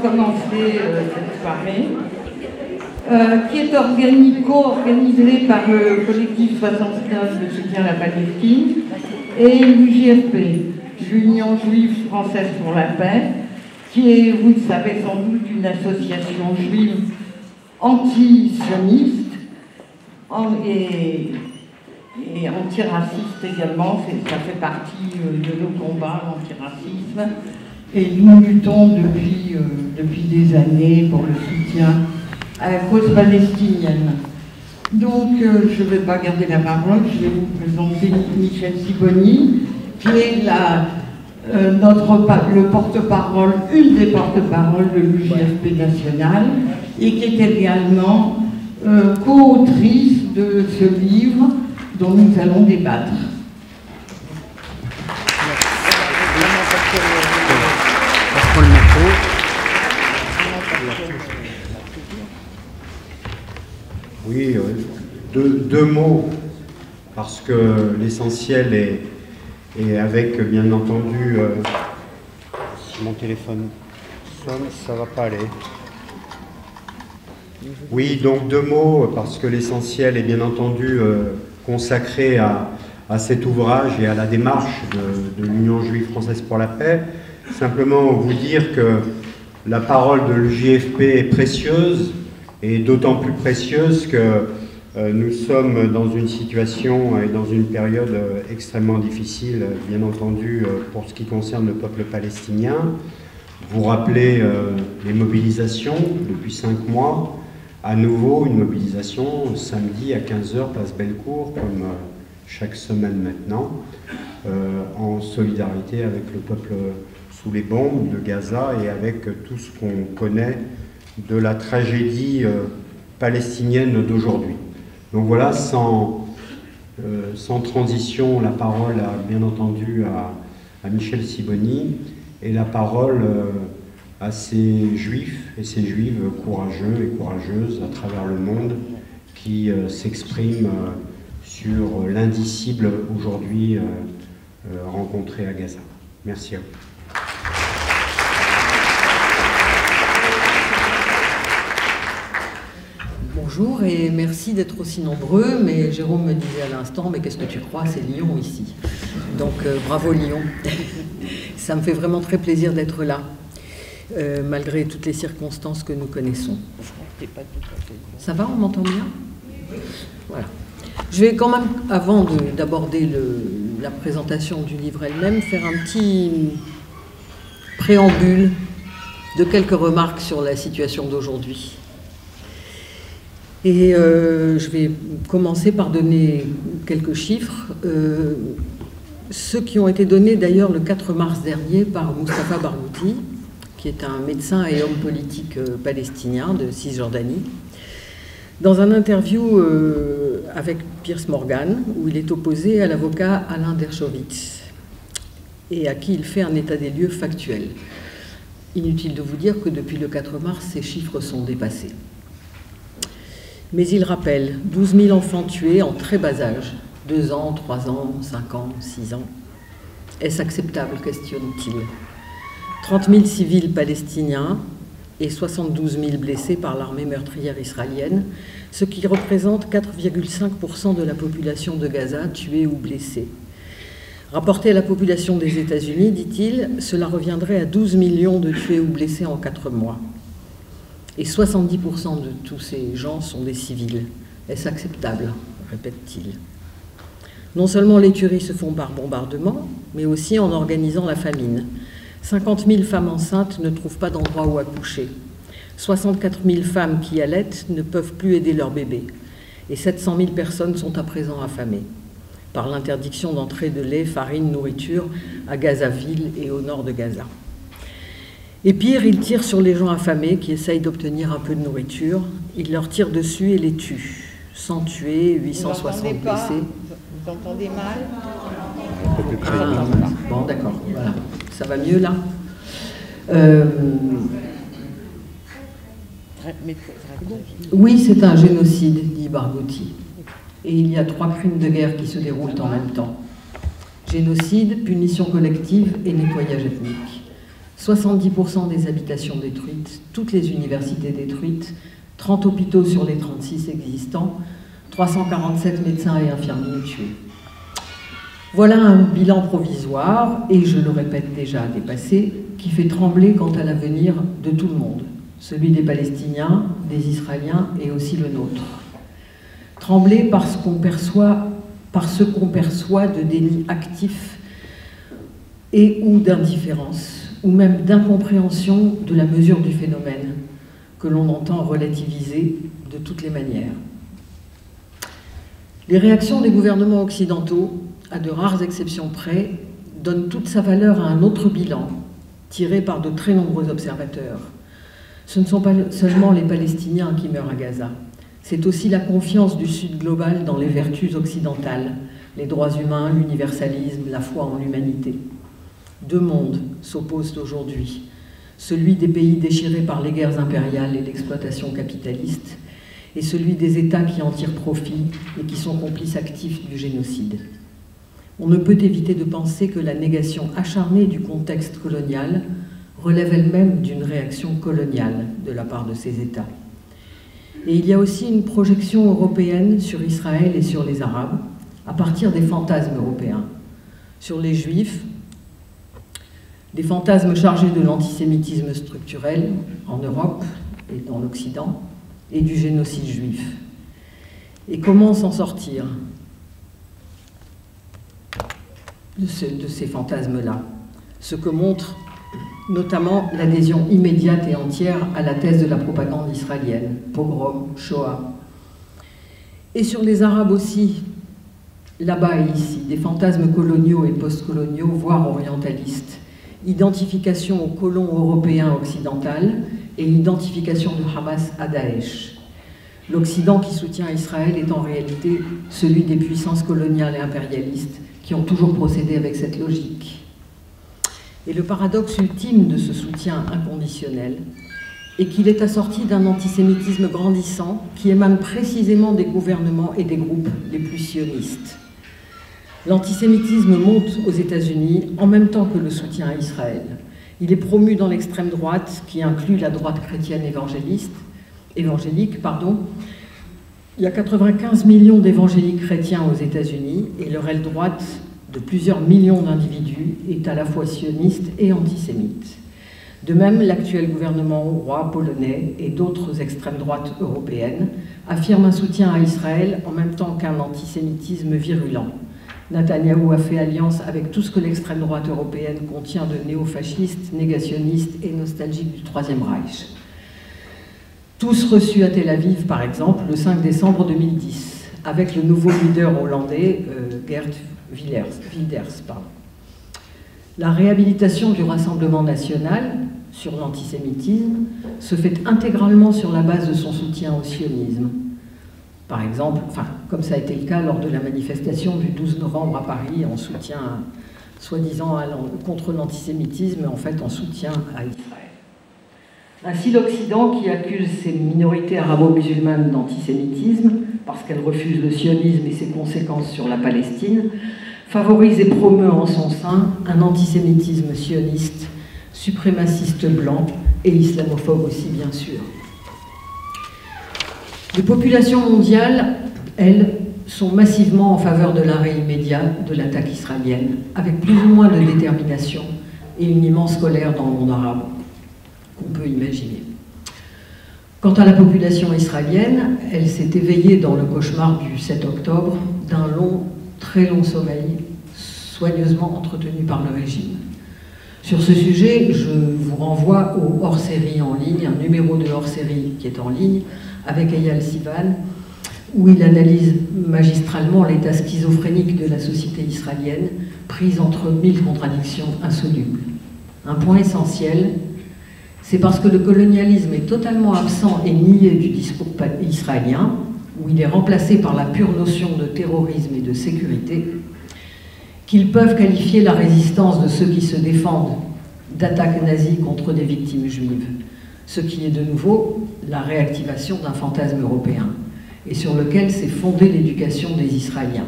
commencer cette soirée, qui est co-organisée par le collectif 69 de soutien à la Palestine et l'UJFP, l'Union juive française pour la paix, qui est, vous le savez sans doute, une association juive antisioniste et antiraciste également. Ça fait partie de nos combats, l'antiracisme. Et nous luttons depuis des années pour le soutien à la cause palestinienne. Donc, je ne vais pas garder la parole, je vais vous présenter Michèle Sibony, qui est le porte-parole, une des porte-paroles de l'UJFP national, et qui est également co-autrice de ce livre dont nous allons débattre. Oui, deux mots, parce que l'essentiel est avec, bien entendu, si mon téléphone sonne, ça va pas aller. Oui, donc deux mots, parce que l'essentiel est bien entendu consacré à cet ouvrage et à la démarche de l'Union juive française pour la paix. Simplement vous dire que la parole de l'UJFP est précieuse, et d'autant plus précieuse que nous sommes dans une situation et dans une période extrêmement difficile, bien entendu, pour ce qui concerne le peuple palestinien. Vous rappelez les mobilisations depuis 5 mois, à nouveau une mobilisation samedi à 15h, place Bellecour, comme chaque semaine maintenant, en solidarité avec le peuple sous les bombes de Gaza et avec tout ce qu'on connaît de la tragédie palestinienne d'aujourd'hui. Donc voilà, sans transition, la parole a bien entendu à Michèle Sibony et la parole à ces juifs et ces juives courageux et courageuses à travers le monde qui s'expriment sur l'indicible aujourd'hui rencontré à Gaza. Merci à vous. Bonjour et merci d'être aussi nombreux, mais Jérôme me disait à l'instant, mais qu'est-ce que tu crois, c'est Lyon ici. Donc bravo Lyon, ça me fait vraiment très plaisir d'être là, malgré toutes les circonstances que nous connaissons. Ça va, on m'entend bien? Voilà. Je vais quand même, avant d'aborder la présentation du livre elle-même, faire un petit préambule de quelques remarques sur la situation d'aujourd'hui. Et je vais commencer par donner quelques chiffres, ceux qui ont été donnés d'ailleurs le 4 mars dernier par Mustapha Barghouti, qui est un médecin et homme politique palestinien de Cisjordanie, dans un interview avec Piers Morgan, où il est opposé à l'avocat Alain Dershowitz, et à qui il fait un état des lieux factuel. Inutile de vous dire que depuis le 4 mars, ces chiffres sont dépassés. Mais il rappelle 12 000 enfants tués en très bas âge, 2 ans, 3 ans, 5 ans, 6 ans. Est-ce acceptable, questionne-t-il. 30 000 civils palestiniens et 72 000 blessés par l'armée meurtrière israélienne, ce qui représente 4,5% de la population de Gaza tuée ou blessée. Rapporté à la population des États-Unis, dit-il, cela reviendrait à 12 millions de tués ou blessés en 4 mois. Et 70% de tous ces gens sont des civils. Est-ce acceptable, répète-t-il. Non seulement les tueries se font par bombardement, mais aussi en organisant la famine. 50 000 femmes enceintes ne trouvent pas d'endroit où accoucher. 64 000 femmes qui allaitent ne peuvent plus aider leur bébé. Et 700 000 personnes sont à présent affamées par l'interdiction d'entrée de lait, farine, nourriture à Gazaville et au nord de Gaza. Et pire, il tire sur les gens affamés qui essayent d'obtenir un peu de nourriture. Il leur tire dessus et les tue. 100 tués, 860 blessés. Vous entendez mal? Bon, d'accord. Voilà. Ça va mieux, là Oui, c'est un génocide, dit Barghouti. Et il y a 3 crimes de guerre qui se déroulent en même temps. Génocide, punition collective et nettoyage ethnique. 70% des habitations détruites, toutes les universités détruites, 30 hôpitaux sur les 36 existants, 347 médecins et infirmiers tués. Voilà un bilan provisoire, et je le répète déjà dépassé, qui fait trembler quant à l'avenir de tout le monde, celui des Palestiniens, des Israéliens et aussi le nôtre. Trembler parce ce qu'on perçoit de déni actif et ou d'indifférence, ou même d'incompréhension de la mesure du phénomène, que l'on entend relativiser de toutes les manières. Les réactions des gouvernements occidentaux, à de rares exceptions près, donnent toute sa valeur à un autre bilan, tiré par de très nombreux observateurs. Ce ne sont pas seulement les Palestiniens qui meurent à Gaza, c'est aussi la confiance du Sud global dans les vertus occidentales, les droits humains, l'universalisme, la foi en l'humanité. Deux mondes s'opposent aujourd'hui, celui des pays déchirés par les guerres impériales et l'exploitation capitaliste, et celui des États qui en tirent profit et qui sont complices actifs du génocide. On ne peut éviter de penser que la négation acharnée du contexte colonial relève elle-même d'une réaction coloniale de la part de ces États. Et il y a aussi une projection européenne sur Israël et sur les Arabes, à partir des fantasmes européens. Sur les Juifs, des fantasmes chargés de l'antisémitisme structurel en Europe et dans l'Occident, et du génocide juif. Et comment s'en sortir de ces fantasmes-là? Ce que montre notamment l'adhésion immédiate et entière à la thèse de la propagande israélienne, pogrom, Shoah. Et sur les Arabes aussi, là-bas et ici, des fantasmes coloniaux et postcoloniaux, voire orientalistes, identification aux colons européens occidentaux et identification du Hamas à Daesh. L'Occident qui soutient Israël est en réalité celui des puissances coloniales et impérialistes qui ont toujours procédé avec cette logique. Et le paradoxe ultime de ce soutien inconditionnel est qu'il est assorti d'un antisémitisme grandissant qui émane précisément des gouvernements et des groupes les plus sionistes. L'antisémitisme monte aux États-Unis en même temps que le soutien à Israël. Il est promu dans l'extrême droite, qui inclut la droite chrétienne évangélique. Il y a 95 millions d'évangéliques chrétiens aux États-Unis et leur aile droite de plusieurs millions d'individus est à la fois sioniste et antisémite. De même, l'actuel gouvernement hongrois, polonais et d'autres extrêmes droites européennes affirment un soutien à Israël en même temps qu'un antisémitisme virulent. Netanyahou a fait alliance avec tout ce que l'extrême droite européenne contient de néofascistes, négationnistes et nostalgiques du Troisième Reich. Tous reçus à Tel Aviv, par exemple, le 5 décembre 2010, avec le nouveau leader hollandais, Geert Wilders. La réhabilitation du Rassemblement national sur l'antisémitisme se fait intégralement sur la base de son soutien au sionisme. Par exemple, comme ça a été le cas lors de la manifestation du 12 novembre à Paris en soutien, soi-disant, contre l'antisémitisme, en fait en soutien à Israël. Ainsi, l'Occident, qui accuse ces minorités arabo-musulmanes d'antisémitisme, parce qu'elles refusent le sionisme et ses conséquences sur la Palestine, favorise et promeut en son sein un antisémitisme sioniste, suprémaciste blanc et islamophobe aussi, bien sûr. Les populations mondiales, elles, sont massivement en faveur de l'arrêt immédiat de l'attaque israélienne, avec plus ou moins de détermination et une immense colère dans le monde arabe, qu'on peut imaginer. Quant à la population israélienne, elle s'est éveillée dans le cauchemar du 7 octobre d'un long, très long sommeil, soigneusement entretenu par le régime. Sur ce sujet, je vous renvoie au hors-série en ligne, un numéro de hors-série qui est en ligne, avec Eyal Sivan, où il analyse magistralement l'état schizophrénique de la société israélienne, prise entre 1000 contradictions insolubles. Un point essentiel, c'est parce que le colonialisme est totalement absent et nié du discours israélien, où il est remplacé par la pure notion de terrorisme et de sécurité, qu'ils peuvent qualifier la résistance de ceux qui se défendent d'attaques nazies contre des victimes juives, ce qui est de nouveau la réactivation d'un fantasme européen, et sur lequel s'est fondée l'éducation des Israéliens.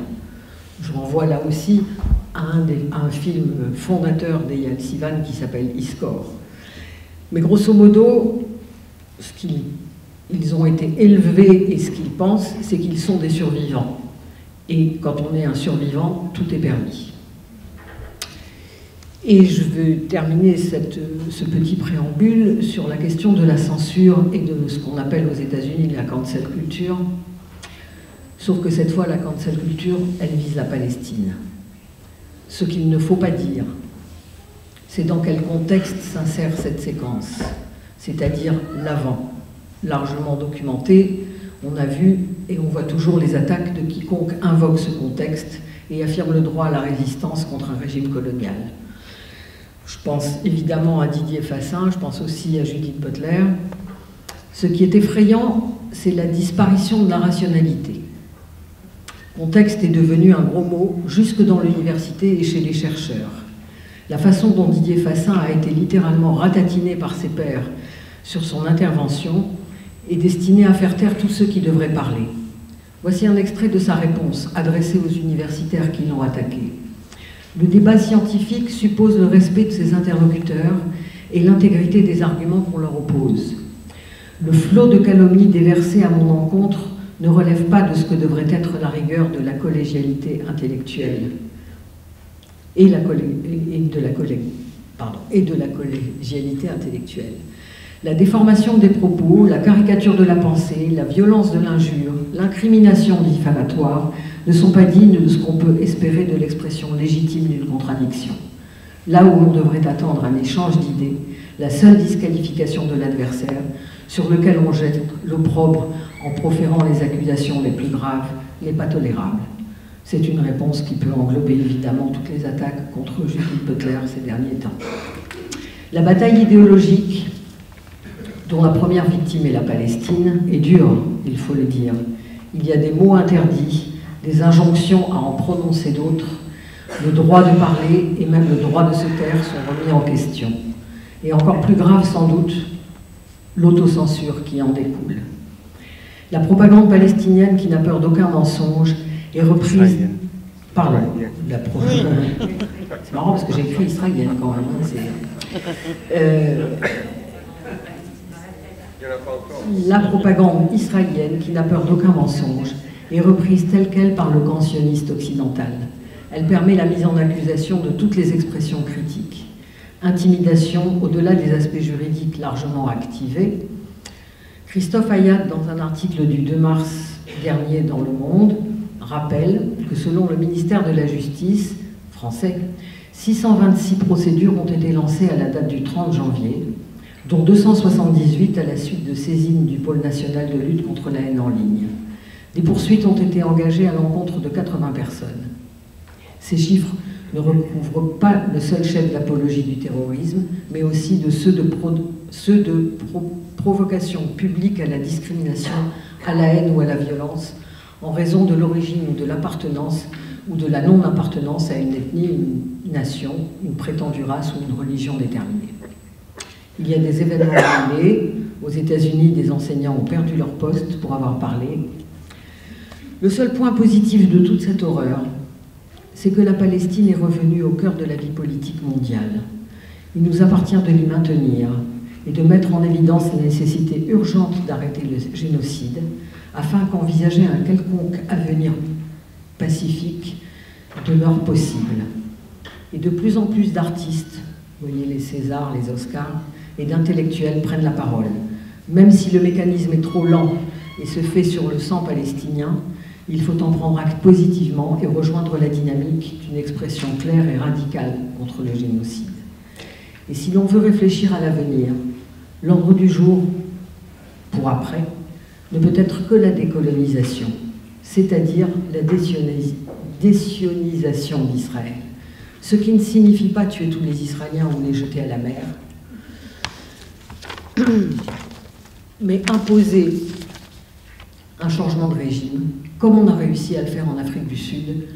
Je renvoie là aussi à un film fondateur d'Eyal Sivan qui s'appelle Iskor. Mais grosso modo, ce qu'ils ont été élevés et ce qu'ils pensent, c'est qu'ils sont des survivants. Et quand on est un survivant, tout est permis. Et je veux terminer ce petit préambule sur la question de la censure et de ce qu'on appelle aux États-Unis la cancel culture. Sauf que cette fois, la cancel culture, elle vise la Palestine. Ce qu'il ne faut pas dire, c'est dans quel contexte s'insère cette séquence, c'est-à-dire l'avant, largement documenté. On a vu et on voit toujours les attaques de quiconque invoque ce contexte et affirme le droit à la résistance contre un régime colonial. Je pense évidemment à Didier Fassin, je pense aussi à Judith Butler. Ce qui est effrayant, c'est la disparition de la rationalité. Contexte est devenu un gros mot jusque dans l'université et chez les chercheurs. La façon dont Didier Fassin a été littéralement ratatiné par ses pairs sur son intervention est destinée à faire taire tous ceux qui devraient parler. Voici un extrait de sa réponse adressée aux universitaires qui l'ont attaqué. Le débat scientifique suppose le respect de ses interlocuteurs et l'intégrité des arguments qu'on leur oppose. Le flot de calomnies déversées à mon encontre ne relève pas de ce que devrait être la rigueur de la collégialité intellectuelle et de la collégialité intellectuelle. La déformation des propos, la caricature de la pensée, la violence de l'injure, l'incrimination diffamatoire ne sont pas dignes de ce qu'on peut espérer de l'expression légitime d'une contradiction. Là où on devrait attendre un échange d'idées, la seule disqualification de l'adversaire, sur lequel on jette l'opprobre en proférant les accusations les plus graves, n'est pas tolérable. C'est une réponse qui peut englober évidemment toutes les attaques contre Judith Butler ces derniers temps. La bataille idéologique, dont la première victime est la Palestine, est dure, il faut le dire. Il y a des mots interdits, des injonctions à en prononcer d'autres. Le droit de parler et même le droit de se taire sont remis en question. Et encore plus grave sans doute, l'autocensure qui en découle. La propagande palestinienne qui n'a peur d'aucun mensonge est reprise... Pardon, c'est marrant parce que j'ai écrit israélienne quand même. La propagande israélienne qui n'a peur d'aucun mensonge est reprise telle qu'elle par le camp sioniste occidental. Elle permet la mise en accusation de toutes les expressions critiques. Intimidation au-delà des aspects juridiques largement activés. Christophe Hayat, dans un article du 2 mars dernier dans Le Monde, rappelle que selon le ministère de la Justice français, 626 procédures ont été lancées à la date du 30 janvier, dont 278 à la suite de saisines du pôle national de lutte contre la haine en ligne. Des poursuites ont été engagées à l'encontre de 80 personnes. Ces chiffres ne recouvrent pas le seul chef d'apologie du terrorisme, mais aussi de ceux de provocation publique à la discrimination, à la haine ou à la violence, en raison de l'origine ou de l'appartenance ou de la non-appartenance à une ethnie, une nation, une prétendue race ou une religion déterminée. Il y a des événements annulés. Aux États-Unis, des enseignants ont perdu leur poste pour avoir parlé. Le seul point positif de toute cette horreur, c'est que la Palestine est revenue au cœur de la vie politique mondiale. Il nous appartient de l'y maintenir et de mettre en évidence la nécessité urgente d'arrêter le génocide afin qu'envisager un quelconque avenir pacifique demeure possible. Et de plus en plus d'artistes, vous voyez les Césars, les Oscars, et d'intellectuels prennent la parole. Même si le mécanisme est trop lent et se fait sur le sang palestinien, il faut en prendre acte positivement et rejoindre la dynamique d'une expression claire et radicale contre le génocide. Et si l'on veut réfléchir à l'avenir, l'ordre du jour, pour après, ne peut être que la décolonisation, c'est-à-dire la désionisation d'Israël. Ce qui ne signifie pas tuer tous les Israéliens ou les jeter à la mer, mais imposer un changement de régime, comme on a réussi à le faire en Afrique du Sud,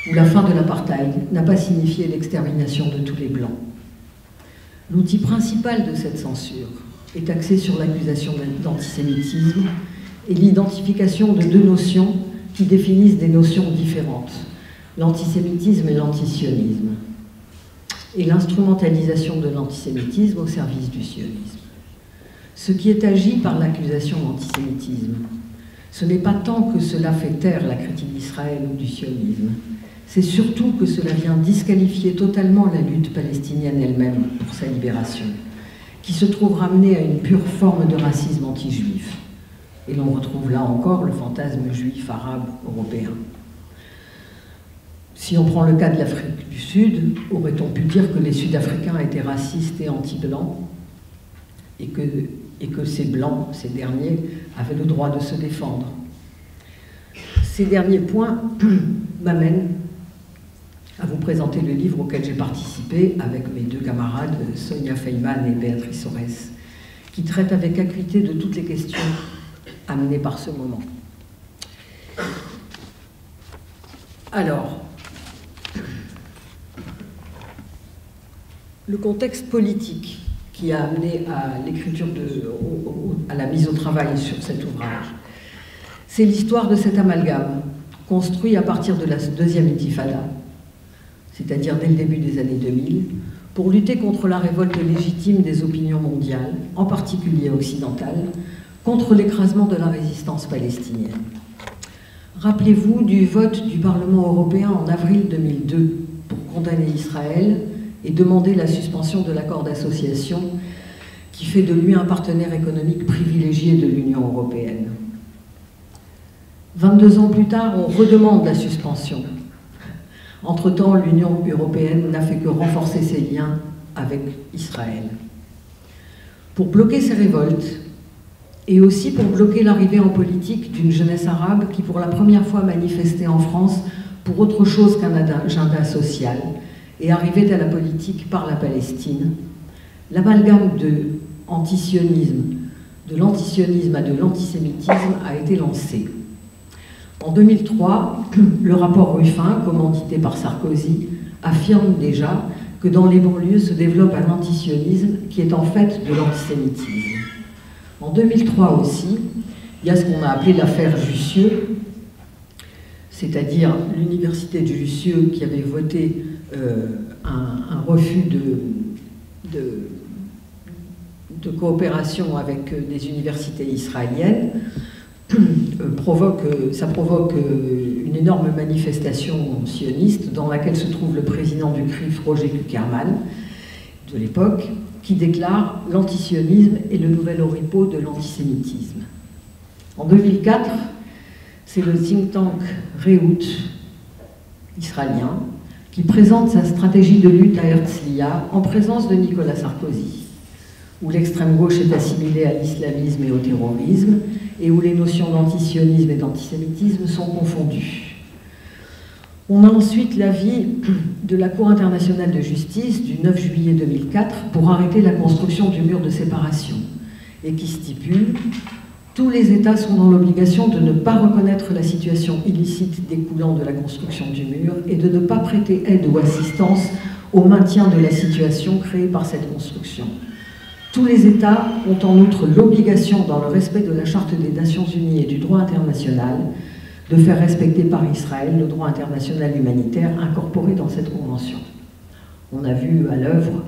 où la fin de l'apartheid n'a pas signifié l'extermination de tous les Blancs. L'outil principal de cette censure est axé sur l'accusation d'antisémitisme et l'identification de deux notions qui définissent des notions différentes, l'antisémitisme et l'antisionisme. et l'instrumentalisation de l'antisémitisme au service du sionisme. Ce qui est agi par l'accusation d'antisémitisme, ce n'est pas tant que cela fait taire la critique d'Israël ou du sionisme, c'est surtout que cela vient disqualifier totalement la lutte palestinienne elle-même pour sa libération, qui se trouve ramenée à une pure forme de racisme anti-juif. Et l'on retrouve là encore le fantasme juif arabe européen. Si on prend le cas de l'Afrique du Sud, aurait-on pu dire que les Sud-Africains étaient racistes et anti-blancs et que ces blancs, ces derniers, avaient le droit de se défendre? Ces derniers points m'amènent à vous présenter le livre auquel j'ai participé avec mes deux camarades, Sonia Feynman et Béatrice Orès, qui traite avec acuité de toutes les questions amenées par ce moment. Alors, le contexte politique qui a amené à l'écriture, à la mise au travail sur cet ouvrage, c'est l'histoire de cet amalgame construit à partir de la deuxième intifada, c'est-à-dire dès le début des années 2000, pour lutter contre la révolte légitime des opinions mondiales, en particulier occidentales, contre l'écrasement de la résistance palestinienne. Rappelez-vous du vote du Parlement européen en avril 2002 pour condamner Israël et demander la suspension de l'accord d'association qui fait de lui un partenaire économique privilégié de l'Union européenne. 22 ans plus tard, on redemande la suspension. Entre-temps, l'Union européenne n'a fait que renforcer ses liens avec Israël. Pour bloquer ces révoltes, et aussi pour bloquer l'arrivée en politique d'une jeunesse arabe qui, pour la première fois, manifestait en France pour autre chose qu'un agenda social, et arrivait à la politique par la Palestine, l'amalgame de antisionisme, de l'antisionisme à de l'antisémitisme a été lancé. En 2003, le rapport Ruffin, commandité par Sarkozy, affirme déjà que dans les banlieues se développe un antisionisme qui est en fait de l'antisémitisme. En 2003 aussi, il y a ce qu'on a appelé l'affaire Jussieu, c'est-à-dire l'université de Jussieu qui avait voté un refus de coopération avec des universités israéliennes. Ça provoque une énorme manifestation sioniste dans laquelle se trouve le président du CRIF, Roger Kuckerman, de l'époque, qui déclare « L'antisionisme est le nouvel oripeau de l'antisémitisme ». En 2004, c'est le think tank Rehout israélien qui présente sa stratégie de lutte à Herzliya en présence de Nicolas Sarkozy, où l'extrême gauche est assimilée à l'islamisme et au terrorisme, et où les notions d'antisionisme et d'antisémitisme sont confondues. On a ensuite l'avis de la Cour internationale de justice du 9 juillet 2004 pour arrêter la construction du mur de séparation, et qui stipule « Tous les États sont dans l'obligation de ne pas reconnaître la situation illicite découlant de la construction du mur et de ne pas prêter aide ou assistance au maintien de la situation créée par cette construction. Tous les États ont en outre l'obligation, dans le respect de la Charte des Nations Unies et du droit international, de faire respecter par Israël le droit international humanitaire incorporé dans cette convention. » On a vu à l'œuvre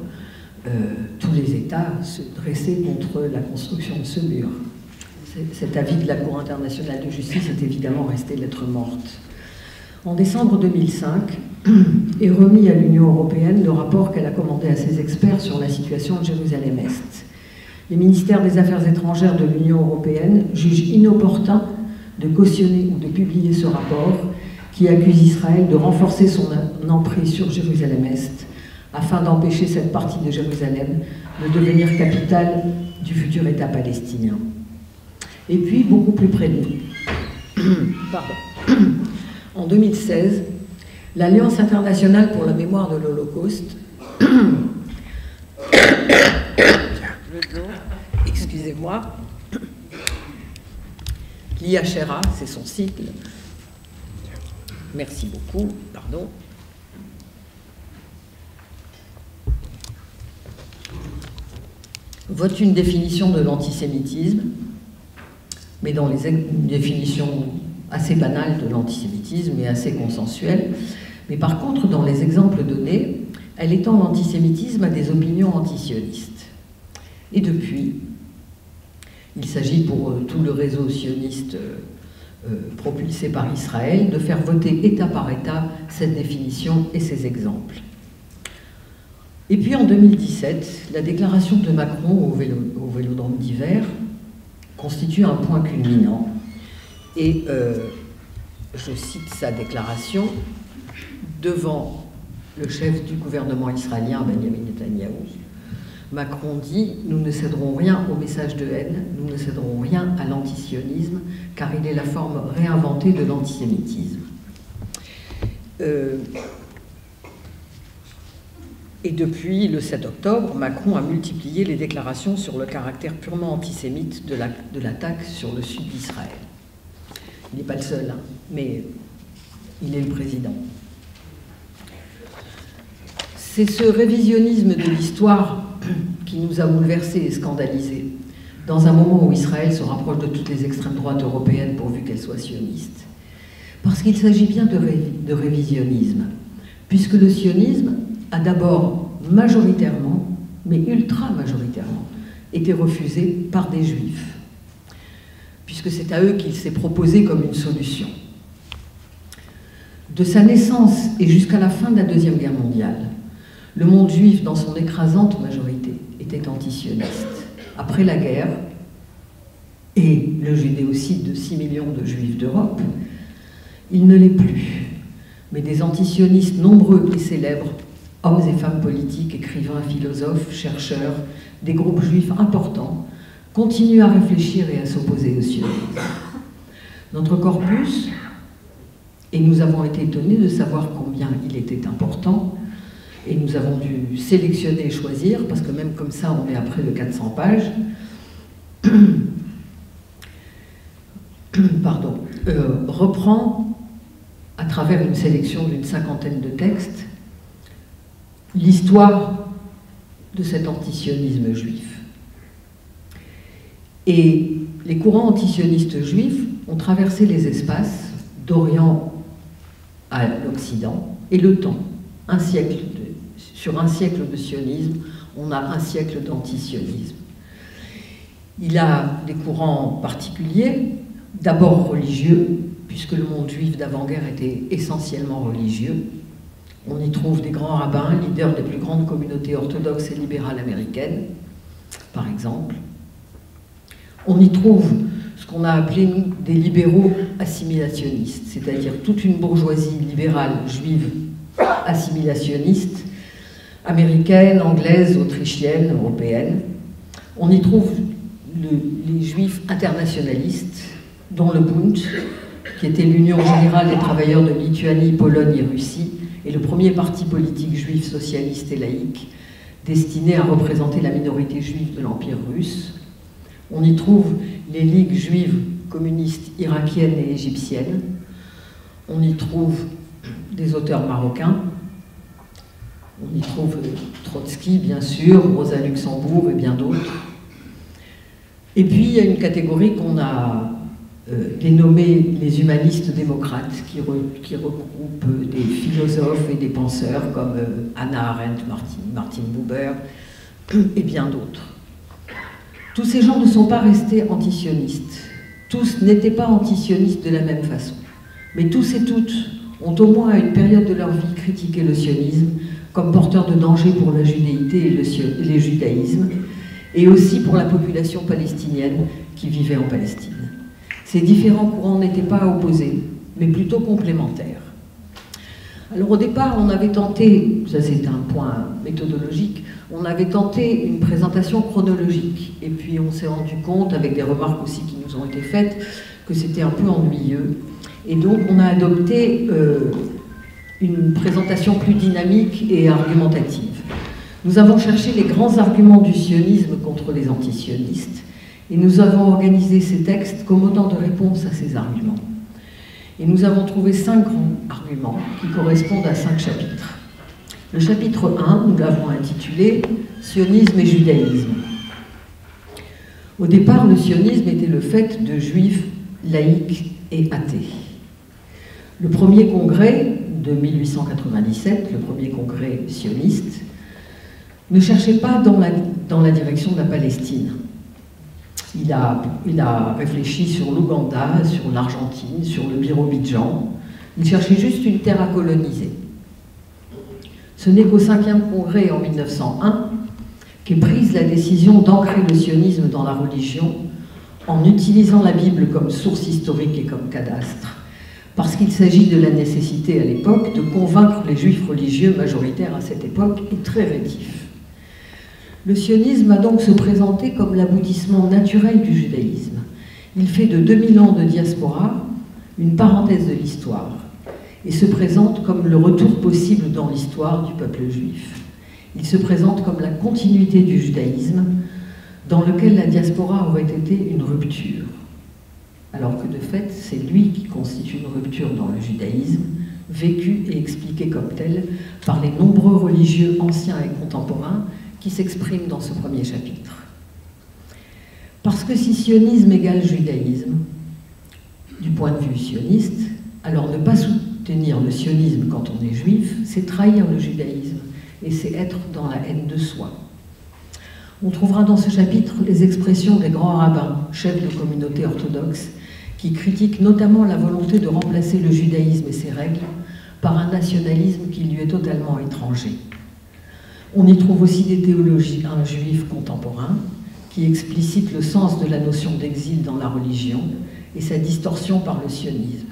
tous les États se dresser contre la construction de ce mur. Cet avis de la Cour internationale de justice est évidemment resté lettre morte. En décembre 2005, est remis à l'Union européenne le rapport qu'elle a commandé à ses experts sur la situation de Jérusalem-Est. Les ministères des Affaires étrangères de l'Union européenne jugent inopportun de cautionner ou de publier ce rapport qui accuse Israël de renforcer son emprise sur Jérusalem-Est afin d'empêcher cette partie de Jérusalem de devenir capitale du futur État palestinien. Et puis, beaucoup plus près de nous, en 2016, l'Alliance internationale pour la mémoire de l'Holocauste, excusez-moi, l'IHRA, c'est son cycle, merci beaucoup, pardon, vote une définition de l'antisémitisme, mais dans une définition assez banale de l'antisémitisme et assez consensuelle. Mais par contre, dans les exemples donnés, elle étend l'antisémitisme à des opinions antisionistes. Et depuis, il s'agit pour tout le réseau sioniste propulsé par Israël de faire voter État par État cette définition et ces exemples. Et puis en 2017, la déclaration de Macron au Vélodrome d'hiver constitue un point culminant. Et je cite sa déclaration devant le chef du gouvernement israélien, Benjamin Netanyahou. Macron dit « Nous ne céderons rien au message de haine, nous ne céderons rien à l'antisionisme, car il est la forme réinventée de l'antisémitisme. » Et depuis le 7 octobre, Macron a multiplié les déclarations sur le caractère purement antisémite de l'attaque sur le sud d'Israël. Il n'est pas le seul, hein, mais il est le président. C'est ce révisionnisme de l'histoire qui nous a bouleversés et scandalisés, dans un moment où Israël se rapproche de toutes les extrêmes droites européennes pourvu qu'elles soient sionistes. Parce qu'il s'agit bien de révisionnisme, puisque le sionisme a d'abord majoritairement, mais ultra-majoritairement, été refusé par des juifs, puisque c'est à eux qu'il s'est proposé comme une solution. De sa naissance et jusqu'à la fin de la Deuxième Guerre mondiale, le monde juif, dans son écrasante majorité, était antisioniste. Après la guerre, et le judéocide de 6 millions de juifs d'Europe, il ne l'est plus. Mais des antisionistes nombreux et célèbres, hommes et femmes politiques, écrivains, philosophes, chercheurs, des groupes juifs importants, continuent à réfléchir et à s'opposer au sionisme. Notre corpus, et nous avons été étonnés de savoir combien il était important, et nous avons dû sélectionner et choisir, parce que même comme ça, on est à près de 400 pages, reprend, à travers une sélection d'une 50aine de textes, l'histoire de cet antisionisme juif. Et les courants antisionistes juifs ont traversé les espaces d'Orient à l'Occident et le temps. Sur un siècle de sionisme, on a un siècle d'antisionisme. Il a des courants particuliers, d'abord religieux, puisque le monde juif d'avant-guerre était essentiellement religieux. On y trouve des grands rabbins, leaders des plus grandes communautés orthodoxes et libérales américaines, par exemple. On y trouve ce qu'on a appelé, nous, des libéraux assimilationnistes, c'est-à-dire toute une bourgeoisie libérale juive assimilationniste, américaine, anglaise, autrichienne, européenne. On y trouve les juifs internationalistes, dont le Bund, qui était l'Union générale des travailleurs de Lituanie, Pologne et Russie, et le premier parti politique juif socialiste et laïque, destiné à représenter la minorité juive de l'Empire russe. On y trouve les ligues juives communistes irakiennes et égyptiennes. On y trouve des auteurs marocains. On y trouve Trotsky, bien sûr, Rosa Luxembourg et bien d'autres. Et puis, il y a une catégorie qu'on a dénommée les humanistes démocrates, qui regroupent des philosophes et des penseurs comme Hannah Arendt, Martin Buber et bien d'autres. Tous ces gens ne sont pas restés antisionistes. Tous n'étaient pas antisionistes de la même façon. Mais tous et toutes ont au moins à une période de leur vie critiqué le sionisme comme porteur de danger pour la judéité et le judaïsme, et aussi pour la population palestinienne qui vivait en Palestine. Ces différents courants n'étaient pas opposés, mais plutôt complémentaires. Alors au départ, on avait tenté, ça c'est un point méthodologique, on avait tenté une présentation chronologique, et puis on s'est rendu compte, avec des remarques aussi qui nous ont été faites, que c'était un peu ennuyeux. Et donc on a adopté une présentation plus dynamique et argumentative. Nous avons cherché les grands arguments du sionisme contre les antisionistes, et nous avons organisé ces textes comme autant de réponses à ces arguments. Et nous avons trouvé 5 grands arguments qui correspondent à 5 chapitres. Le chapitre 1, nous l'avons intitulé « Sionisme et judaïsme ». Au départ, le sionisme était le fait de juifs laïcs et athées. Le premier congrès de 1897, le premier congrès sioniste, ne cherchait pas dans la direction de la Palestine. Il a réfléchi sur l'Ouganda, sur l'Argentine, sur le Birobidjan. Il cherchait juste une terre à coloniser. Ce n'est qu'au 5e congrès en 1901 qu'est prise la décision d'ancrer le sionisme dans la religion en utilisant la Bible comme source historique et comme cadastre, parce qu'il s'agit de la nécessité à l'époque de convaincre les juifs religieux majoritaires à cette époque et très rétifs. Le sionisme va donc se présenter comme l'aboutissement naturel du judaïsme. Il fait de 2000 ans de diaspora une parenthèse de l'histoire et se présente comme le retour possible dans l'histoire du peuple juif. Il se présente comme la continuité du judaïsme dans lequel la diaspora aurait été une rupture, alors que de fait, c'est lui qui constitue une rupture dans le judaïsme, vécu et expliqué comme tel par les nombreux religieux anciens et contemporains qui s'expriment dans ce premier chapitre. Parce que si sionisme égale judaïsme, du point de vue sioniste, alors ne pas soutenir le sionisme quand on est juif, c'est trahir le judaïsme, et c'est être dans la haine de soi. On trouvera dans ce chapitre les expressions des grands rabbins, chefs de communautés orthodoxes, qui critiquent notamment la volonté de remplacer le judaïsme et ses règles par un nationalisme qui lui est totalement étranger. On y trouve aussi des théologiens juifs contemporains qui explicitent le sens de la notion d'exil dans la religion et sa distorsion par le sionisme.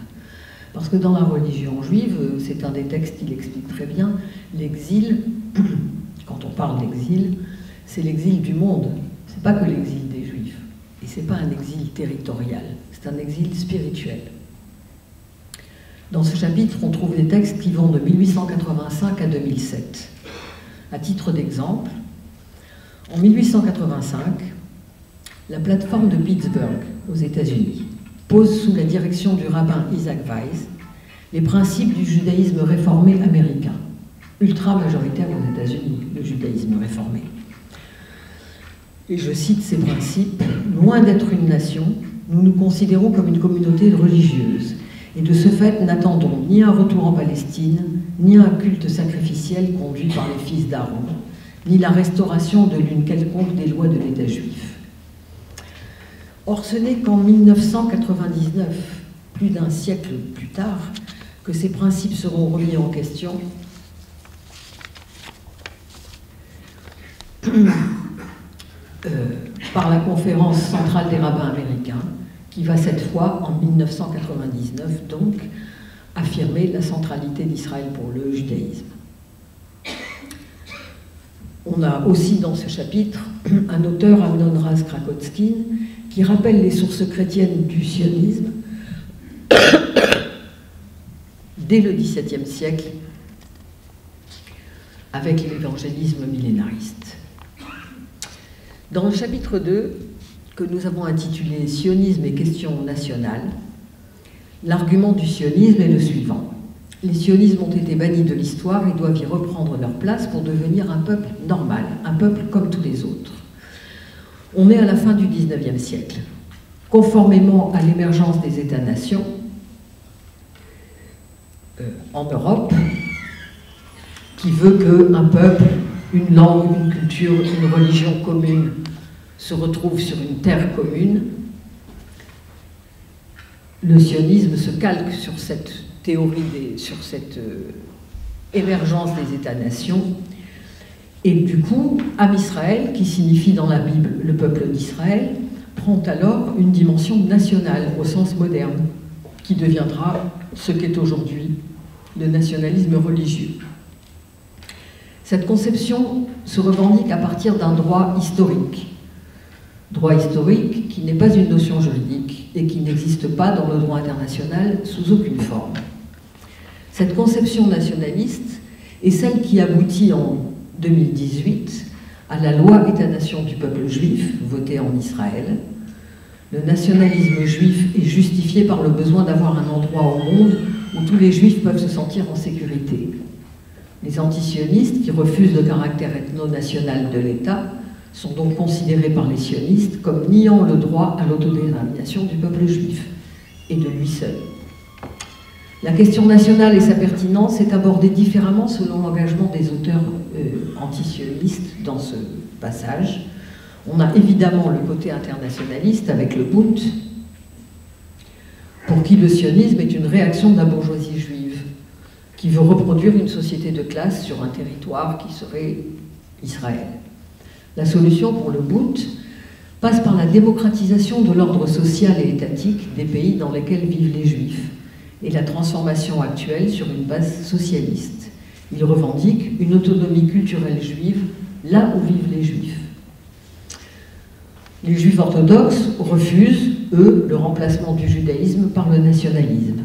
Parce que dans la religion juive, c'est un des textes qui l'explique très bien, l'exil, quand on parle d'exil, c'est l'exil du monde, c'est pas que l'exil des juifs, et c'est pas un exil territorial, c'est un exil spirituel. Dans ce chapitre, on trouve des textes qui vont de 1885 à 2007. À titre d'exemple, en 1885, la plateforme de Pittsburgh, aux États-Unis, pose sous la direction du rabbin Isaac Weiss les principes du judaïsme réformé américain, ultra majoritaire aux États-Unis, le judaïsme réformé. Et je cite ces principes: « Loin d'être une nation, nous nous considérons comme une communauté religieuse, et de ce fait n'attendons ni un retour en Palestine, ni un culte sacrificiel conduit par les fils d'Aaron, ni la restauration de l'une quelconque des lois de l'État juif. » Or, ce n'est qu'en 1999, plus d'un siècle plus tard, que ces principes seront remis en question par la conférence centrale des rabbins américains, qui va cette fois, en 1999, donc, affirmer la centralité d'Israël pour le judaïsme. On a aussi dans ce chapitre un auteur, Amnon Raz Krakotskine, qui rappelle les sources chrétiennes du sionisme dès le XVIIe siècle avec l'évangélisme millénariste. Dans le chapitre 2, que nous avons intitulé « Sionisme et questions nationales », l'argument du sionisme est le suivant. Les sionismes ont été bannis de l'histoire et doivent y reprendre leur place pour devenir un peuple normal, un peuple comme tous les autres. On est à la fin du XIXe siècle. Conformément à l'émergence des États-nations en Europe, qui veut qu'un peuple, une langue, une culture, une religion commune se retrouvent sur une terre commune, le sionisme se calque sur cette théorie, sur cette émergence des États-nations. Et du coup, Am Israël, qui signifie dans la Bible le peuple d'Israël, prend alors une dimension nationale au sens moderne, qui deviendra ce qu'est aujourd'hui le nationalisme religieux. Cette conception se revendique à partir d'un droit historique qui n'est pas une notion juridique et qui n'existe pas dans le droit international sous aucune forme. Cette conception nationaliste est celle qui aboutit en 2018 à la loi État-nation du peuple juif votée en Israël. Le nationalisme juif est justifié par le besoin d'avoir un endroit au monde où tous les juifs peuvent se sentir en sécurité. Les antisionistes, qui refusent le caractère ethno-national de l'État, sont donc considérés par les sionistes comme niant le droit à l'autodétermination du peuple juif, et de lui seul. La question nationale et sa pertinence est abordée différemment selon l'engagement des auteurs antisionistes dans ce passage. On a évidemment le côté internationaliste avec le Bund, pour qui le sionisme est une réaction de la bourgeoisie juive, qui veut reproduire une société de classe sur un territoire qui serait Israël. La solution pour le Bund passe par la démocratisation de l'ordre social et étatique des pays dans lesquels vivent les Juifs et la transformation actuelle sur une base socialiste. Il revendique une autonomie culturelle juive là où vivent les Juifs. Les Juifs orthodoxes refusent, eux, le remplacement du judaïsme par le nationalisme.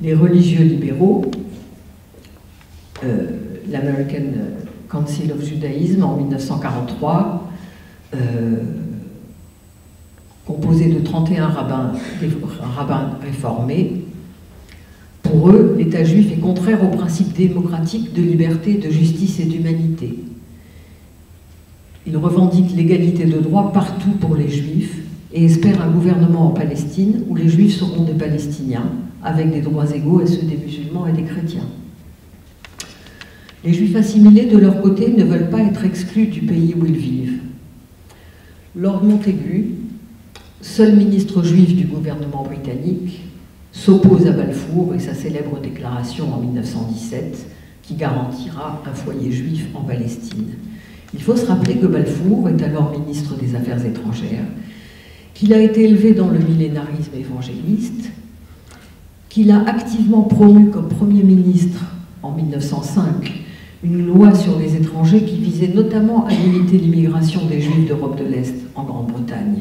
Les religieux libéraux, l'American Council of Judaism en 1943, composé de 31 rabbins réformés, pour eux, l'État juif est contraire aux principes démocratiques de liberté, de justice et d'humanité. Ils revendiquent l'égalité de droit partout pour les Juifs et espèrent un gouvernement en Palestine où les Juifs seront des Palestiniens, avec des droits égaux à ceux des musulmans et des chrétiens. Les Juifs assimilés, de leur côté, ne veulent pas être exclus du pays où ils vivent. Lord Montaigu, seul ministre juif du gouvernement britannique, s'oppose à Balfour et sa célèbre déclaration en 1917 qui garantira un foyer juif en Palestine. Il faut se rappeler que Balfour est alors ministre des Affaires étrangères, qu'il a été élevé dans le millénarisme évangéliste, qu'il a activement promu comme Premier ministre en 1905 une loi sur les étrangers qui visait notamment à limiter l'immigration des Juifs d'Europe de l'Est en Grande-Bretagne.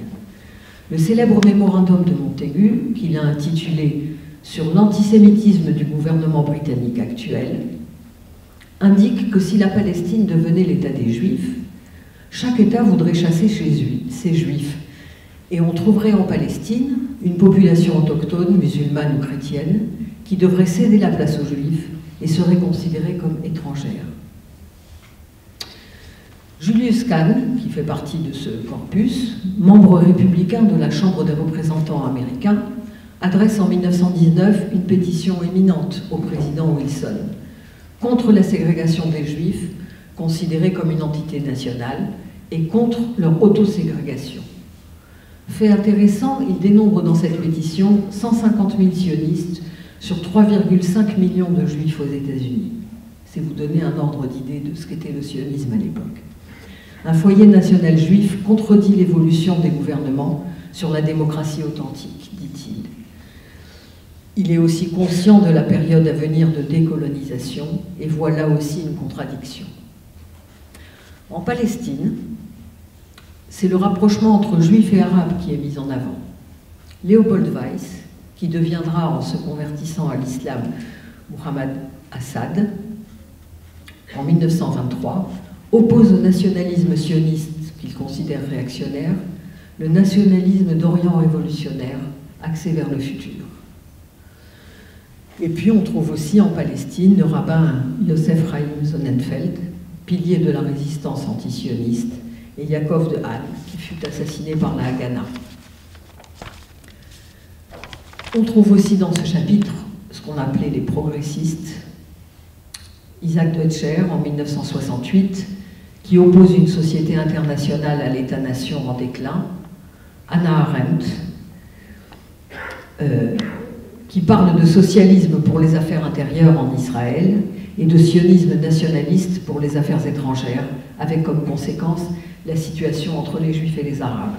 Le célèbre mémorandum de Montaigu, qu'il a intitulé « Sur l'antisémitisme du gouvernement britannique actuel », indique que si la Palestine devenait l'État des Juifs, chaque État voudrait chasser ses Juifs, et on trouverait en Palestine une population autochtone, musulmane ou chrétienne, qui devrait céder la place aux Juifs et serait considérée comme étrangère. Julius Kahn, qui fait partie de ce corpus, membre républicain de la Chambre des représentants américains, adresse en 1919 une pétition éminente au président Wilson contre la ségrégation des Juifs, considérés comme une entité nationale, et contre leur autoségrégation. Fait intéressant, il dénombre dans cette pétition 150 000 sionistes sur 3,5 millions de Juifs aux États-Unis. C'est vous donner un ordre d'idée de ce qu'était le sionisme à l'époque. Un foyer national juif contredit l'évolution des gouvernements sur la démocratie authentique, dit-il. Il est aussi conscient de la période à venir de décolonisation et voit là aussi une contradiction. En Palestine, c'est le rapprochement entre juifs et arabes qui est mis en avant. Léopold Weiss, qui deviendra en se convertissant à l'islam Mohammed Assad, en 1923, oppose au nationalisme sioniste qu'il considère réactionnaire le nationalisme d'Orient révolutionnaire axé vers le futur. Et puis on trouve aussi en Palestine le rabbin Yosef Chaim Sonnenfeld, pilier de la résistance antisioniste, et Yaakov de Han, qui fut assassiné par la Haganah. On trouve aussi dans ce chapitre ce qu'on appelait les progressistes, Isaac Deutscher en 1968, qui oppose une société internationale à l'État-nation en déclin, Hannah Arendt, qui parle de socialisme pour les affaires intérieures en Israël et de sionisme nationaliste pour les affaires étrangères, avec comme conséquence la situation entre les Juifs et les Arabes.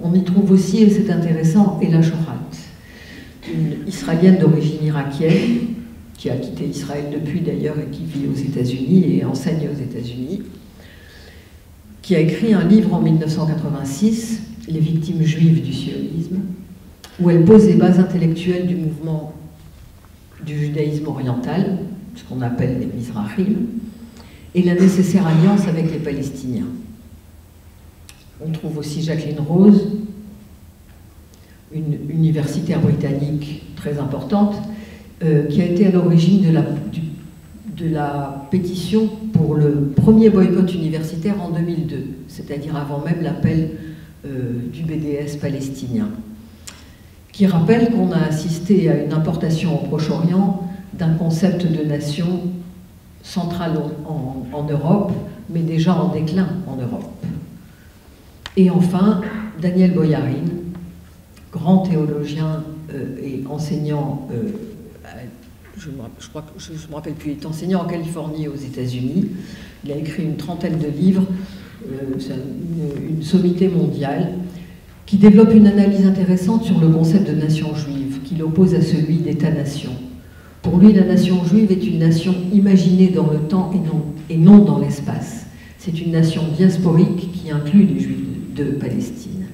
On y trouve aussi, et c'est intéressant, Ella Shohat, une Israélienne d'origine irakienne, qui a quitté Israël depuis d'ailleurs et qui vit aux États-Unis et enseigne aux États-Unis, qui a écrit un livre en 1986, Les victimes juives du sionisme, où elle pose les bases intellectuelles du mouvement du judaïsme oriental, ce qu'on appelle les Mizrahim, et la nécessaire alliance avec les Palestiniens. On trouve aussi Jacqueline Rose, une universitaire britannique très importante, qui a été à l'origine de la pétition pour le premier boycott universitaire en 2002, c'est-à-dire avant même l'appel du BDS palestinien, qui rappelle qu'on a assisté à une importation au Proche-Orient d'un concept de nation centrale en Europe, mais déjà en déclin en Europe. Et enfin, Daniel Boyarin, grand théologien et enseignant, je me rappelle plus, il est enseignant en Californie et aux États-Unis. Il a écrit une trentaine de livres, une sommité mondiale, qui développe une analyse intéressante sur le concept de nation juive, qu'il oppose à celui d'État-nation. Pour lui, la nation juive est une nation imaginée dans le temps et non dans l'espace. C'est une nation diasporique qui inclut les Juifs de Palestine.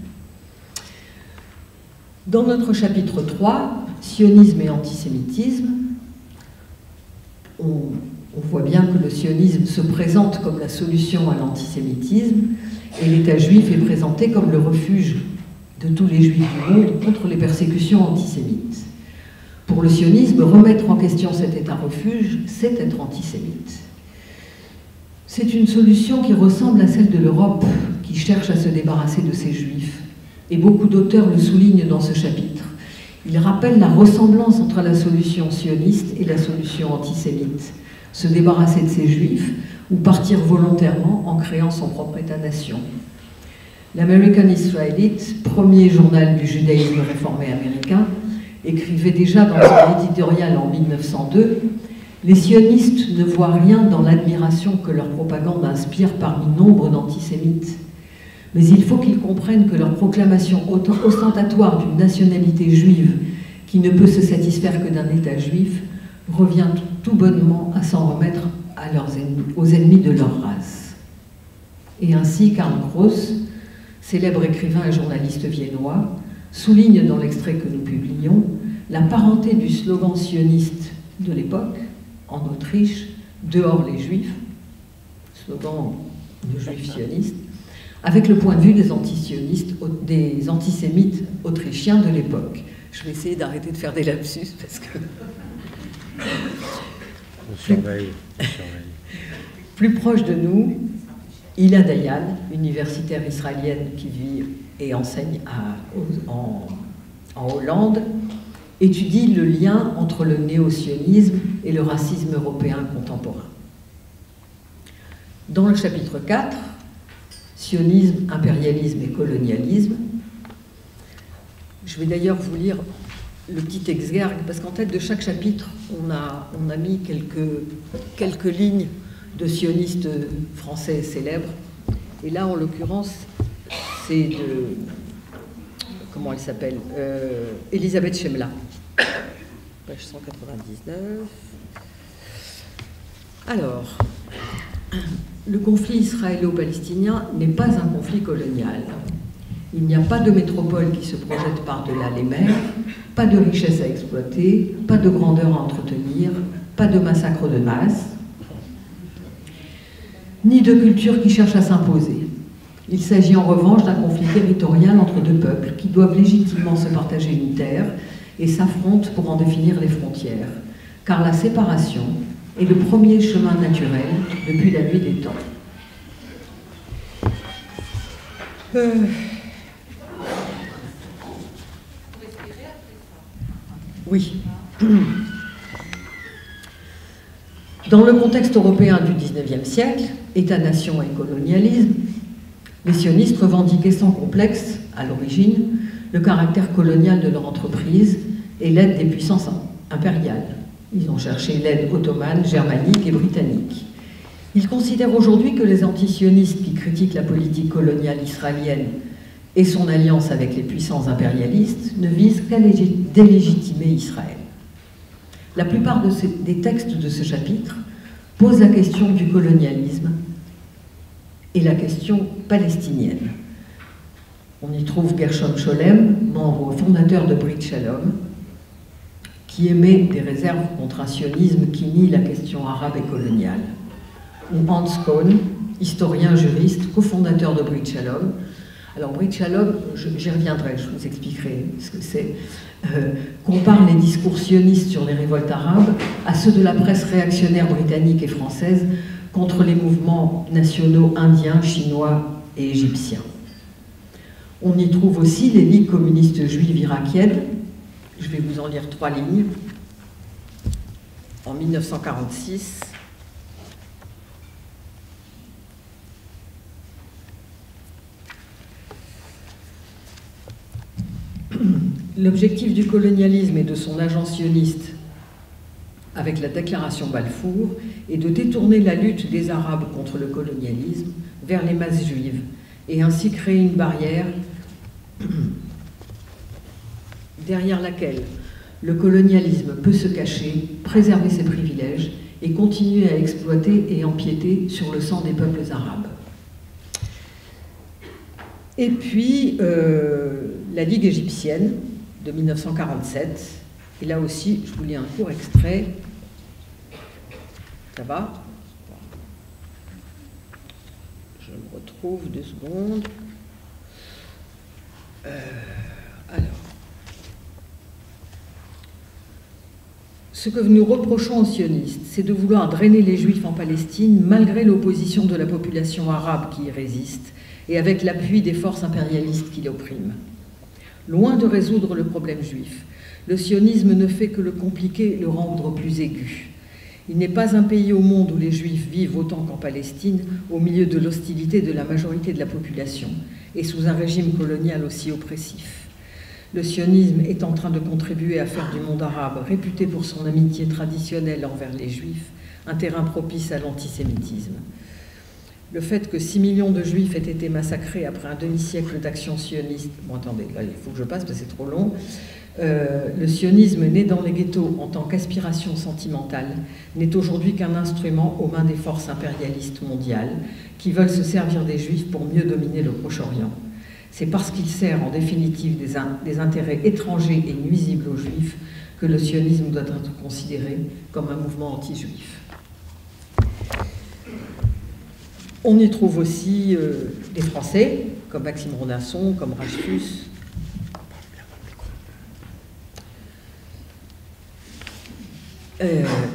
Dans notre chapitre 3, sionisme et antisémitisme, on voit bien que le sionisme se présente comme la solution à l'antisémitisme et l'État juif est présenté comme le refuge de tous les Juifs du monde contre les persécutions antisémites. Pour le sionisme, remettre en question cet État-refuge, c'est être antisémite. C'est une solution qui ressemble à celle de l'Europe, qui cherche à se débarrasser de ses Juifs. Et beaucoup d'auteurs le soulignent dans ce chapitre. Ils rappellent la ressemblance entre la solution sioniste et la solution antisémite. Se débarrasser de ses Juifs ou partir volontairement en créant son propre État-nation. L'American Israelite, premier journal du judaïsme réformé américain, écrivait déjà dans son éditorial en 1902 « Les sionistes ne voient rien dans l'admiration que leur propagande inspire parmi nombre d'antisémites. Mais il faut qu'ils comprennent que leur proclamation ostentatoire d'une nationalité juive qui ne peut se satisfaire que d'un État juif revient tout bonnement à s'en remettre aux ennemis de leur race. » Et ainsi, Karl Gross, célèbre écrivain et journaliste viennois, souligne dans l'extrait que nous publions la parenté du slogan sioniste de l'époque, en Autriche, « Dehors les Juifs », slogan de juifs sionistes, avec le point de vue des antisémites autrichiens de l'époque. Je vais essayer d'arrêter de faire des lapsus parce que... On surveille. Plus proche de nous, Hila Dayan, universitaire israélienne qui vit et enseigne en Hollande, étudie le lien entre le néo-sionisme et le racisme européen contemporain. Dans le chapitre 4, sionisme, impérialisme et colonialisme, je vais d'ailleurs vous lire le petit exergue, parce qu'en tête de chaque chapitre, on a mis quelques lignes de sionistes français célèbres. Et là, en l'occurrence, c'est de... Comment elle s'appelle Elisabeth Chemla, page 199. Alors, le conflit israélo-palestinien n'est pas un conflit colonial. Il n'y a pas de métropole qui se projette par-delà les mers, pas de richesse à exploiter, pas de grandeur à entretenir, pas de massacre de masse, ni de culture qui cherche à s'imposer. Il s'agit en revanche d'un conflit territorial entre deux peuples qui doivent légitimement se partager une terre et s'affrontent pour en définir les frontières, car la séparation est le premier chemin naturel depuis la nuit des temps. Oui. Dans le contexte européen du XIXe siècle, État-nation et colonialisme, les sionistes revendiquaient sans complexe, à l'origine, le caractère colonial de leur entreprise et l'aide des puissances impériales. Ils ont cherché l'aide ottomane, germanique et britannique. Ils considèrent aujourd'hui que les antisionistes qui critiquent la politique coloniale israélienne et son alliance avec les puissances impérialistes ne visent qu'à délégitimer Israël. La plupart des textes de ce chapitre posent la question du colonialisme et la question palestinienne. On y trouve Gershom Scholem, membre fondateur de Brit Shalom, qui émet des réserves contre un sionisme qui nie la question arabe et coloniale. Ou Hans Kohn, historien juriste, cofondateur de Brit Shalom. Alors Brit Shalom, j'y reviendrai, je vous expliquerai ce que c'est, compare les discours sionistes sur les révoltes arabes à ceux de la presse réactionnaire britannique et française contre les mouvements nationaux indiens, chinois et égyptiens. On y trouve aussi les ligues communistes juives irakiennes, Je vais vous en lire 3 lignes. En 1946, l'objectif du colonialisme et de son agent sioniste avec la déclaration Balfour est de détourner la lutte des Arabes contre le colonialisme vers les masses juives et ainsi créer une barrière derrière laquelle le colonialisme peut se cacher, préserver ses privilèges et continuer à exploiter et empiéter sur le sang des peuples arabes. Et puis, la Ligue égyptienne de 1947, et là aussi, je vous lis un court extrait. Ça va? Je me retrouve 2 secondes. Alors. Ce que nous reprochons aux sionistes, c'est de vouloir drainer les Juifs en Palestine malgré l'opposition de la population arabe qui y résiste et avec l'appui des forces impérialistes qui l'oppriment. Loin de résoudre le problème juif, le sionisme ne fait que le compliquer et le rendre plus aigu. Il n'est pas un pays au monde où les Juifs vivent autant qu'en Palestine, au milieu de l'hostilité de la majorité de la population et sous un régime colonial aussi oppressif. Le sionisme est en train de contribuer à faire du monde arabe, réputé pour son amitié traditionnelle envers les Juifs, un terrain propice à l'antisémitisme. Le fait que 6 millions de Juifs aient été massacrés après un demi-siècle d'action sioniste... Bon, attendez, là, il faut que je passe parce que c'est trop long. Le sionisme, né dans les ghettos en tant qu'aspiration sentimentale, n'est aujourd'hui qu'un instrument aux mains des forces impérialistes mondiales qui veulent se servir des Juifs pour mieux dominer le Proche-Orient. C'est parce qu'il sert en définitive des intérêts étrangers et nuisibles aux Juifs que le sionisme doit être considéré comme un mouvement anti-juif. On y trouve aussi des Français, comme Maxime Rodinson, comme Dreyfus.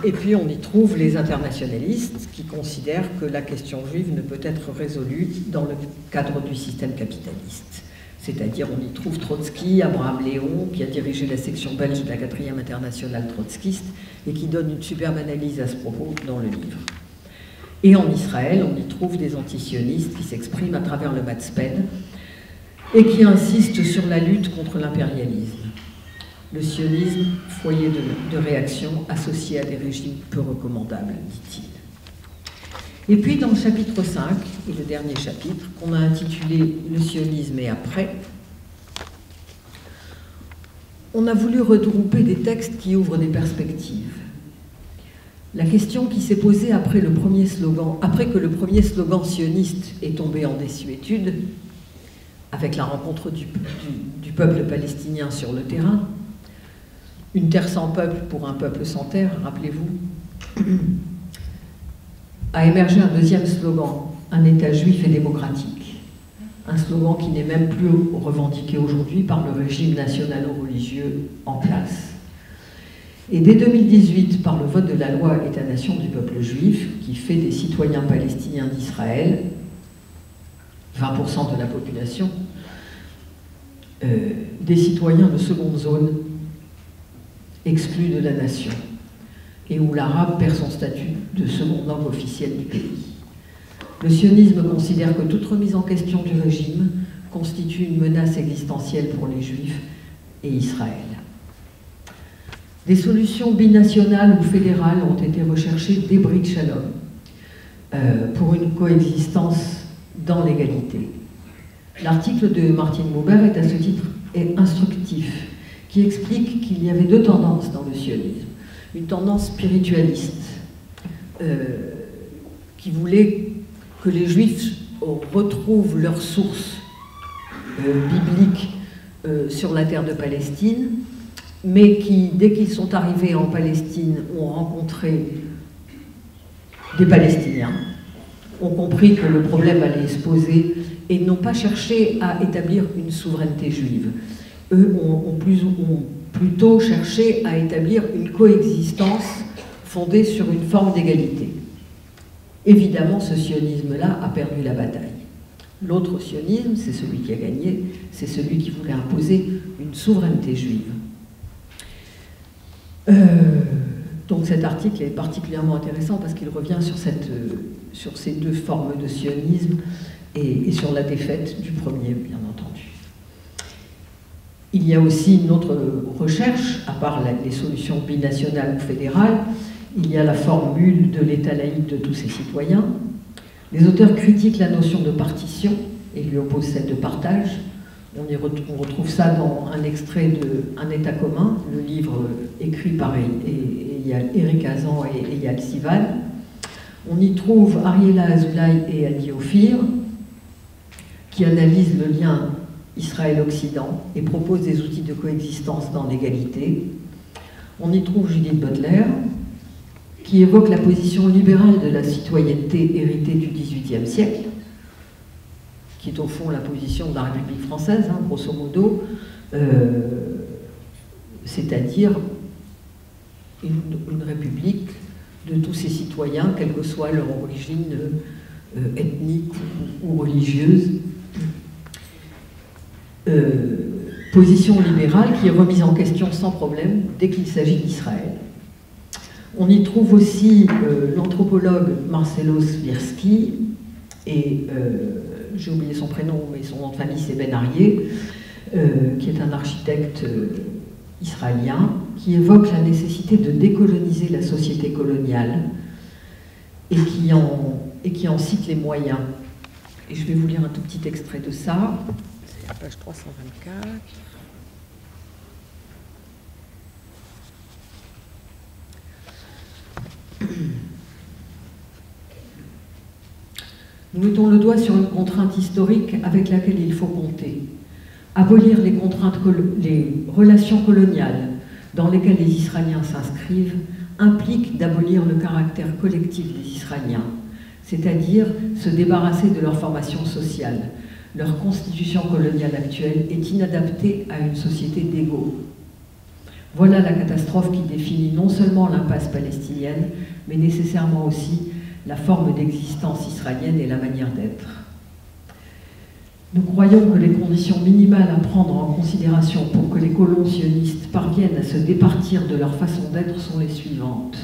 Et puis on y trouve les internationalistes qui considèrent que la question juive ne peut être résolue dans le cadre du système capitaliste. C'est-à-dire on y trouve Trotsky, Abraham Léon, qui a dirigé la section belge de la 4e internationale trotskiste et qui donne une superbe analyse à ce propos dans le livre. Et en Israël, on y trouve des antisionistes qui s'expriment à travers le Matzpen et qui insistent sur la lutte contre l'impérialisme. Le sionisme, foyer de réaction associé à des régimes peu recommandables, dit-il. Et puis dans le chapitre 5, et le dernier chapitre, qu'on a intitulé « Le sionisme et après », on a voulu regrouper des textes qui ouvrent des perspectives. La question qui s'est posée après que le premier slogan sioniste est tombé en désuétude, avec la rencontre du peuple palestinien sur le terrain, une terre sans peuple pour un peuple sans terre, rappelez-vous, a émergé un deuxième slogan, un État juif et démocratique. Un slogan qui n'est même plus revendiqué aujourd'hui par le régime national-religieux en place. Et dès 2018, par le vote de la loi État-nation du peuple juif, qui fait des citoyens palestiniens d'Israël 20% de la population, des citoyens de seconde zone exclus de la nation, et où l'arabe perd son statut de seconde langue officielle du pays. Le sionisme considère que toute remise en question du régime constitue une menace existentielle pour les Juifs et Israël. Des solutions binationales ou fédérales ont été recherchées dès Brit Shalom pour une coexistence dans l'égalité. L'article de Martine Buber est à ce titre instructif, qui explique qu'il y avait 2 tendances dans le sionisme. Une tendance spiritualiste, qui voulait que les Juifs retrouvent leurs sources bibliques sur la terre de Palestine, mais qui, dès qu'ils sont arrivés en Palestine, ont rencontré des Palestiniens, ont compris que le problème allait se poser et n'ont pas cherché à établir une souveraineté juive. Eux ont plutôt cherché à établir une coexistence fondée sur une forme d'égalité. Évidemment, ce sionisme-là a perdu la bataille. L'autre sionisme, c'est celui qui a gagné, c'est celui qui voulait imposer une souveraineté juive. Donc cet article est particulièrement intéressant parce qu'il revient sur ces deux formes de sionisme et sur la défaite du premier, bien entendu. Il y a aussi une autre recherche, à part les solutions binationales ou fédérales, il y a la formule de l'État laïque de tous ses citoyens. Les auteurs critiquent la notion de partition et lui opposent celle de partage. On retrouve ça dans un extrait de Un État commun, le livre écrit par Éric Hazan et Eyal Sival. On y trouve Ariela Azoulay et Adi Ophir, qui analysent le lien Israël-Occident et proposent des outils de coexistence dans l'égalité. On y trouve Judith Butler, qui évoque la position libérale de la citoyenneté héritée du XVIIIe siècle, qui est au fond la position de la République française, hein, grosso modo, c'est-à-dire une république de tous ses citoyens, quelle que soit leur origine ethnique ou religieuse. Position libérale qui est remise en question sans problème dès qu'il s'agit d'Israël. On y trouve aussi l'anthropologue Marcelo Swirsky et j'ai oublié son prénom, mais son nom de famille c'est Ben Arié, qui est un architecte israélien, qui évoque la nécessité de décoloniser la société coloniale et qui en cite les moyens. Et je vais vous lire un tout petit extrait de ça. C'est à page 324. Nous mettons le doigt sur une contrainte historique avec laquelle il faut compter. Abolir les relations coloniales dans lesquelles les Israéliens s'inscrivent implique d'abolir le caractère collectif des Israéliens, c'est-à-dire se débarrasser de leur formation sociale. Leur constitution coloniale actuelle est inadaptée à une société d'égaux. Voilà la catastrophe qui définit non seulement l'impasse palestinienne, mais nécessairement aussi la forme d'existence israélienne et la manière d'être. Nous croyons que les conditions minimales à prendre en considération pour que les colons sionistes parviennent à se départir de leur façon d'être sont les suivantes.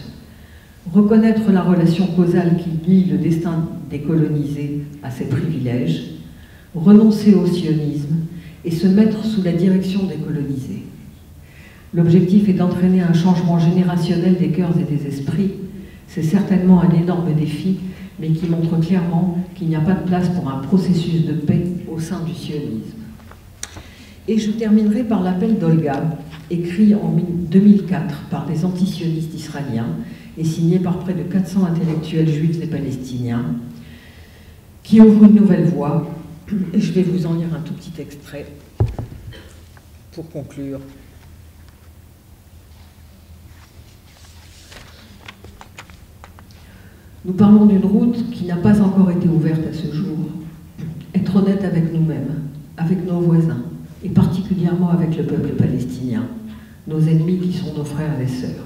Reconnaître la relation causale qui lie le destin des colonisés à ses privilèges, renoncer au sionisme et se mettre sous la direction des colonisés. L'objectif est d'entraîner un changement générationnel des cœurs et des esprits. C'est certainement un énorme défi, mais qui montre clairement qu'il n'y a pas de place pour un processus de paix au sein du sionisme. Et je terminerai par l'appel d'Olga, écrit en 2004 par des antisionistes israéliens et signé par près de 400 intellectuels juifs et palestiniens, qui ouvre une nouvelle voie. Et je vais vous en lire un tout petit extrait pour conclure. Nous parlons d'une route qui n'a pas encore été ouverte à ce jour. Être honnête avec nous-mêmes, avec nos voisins, et particulièrement avec le peuple palestinien, nos ennemis qui sont nos frères et sœurs.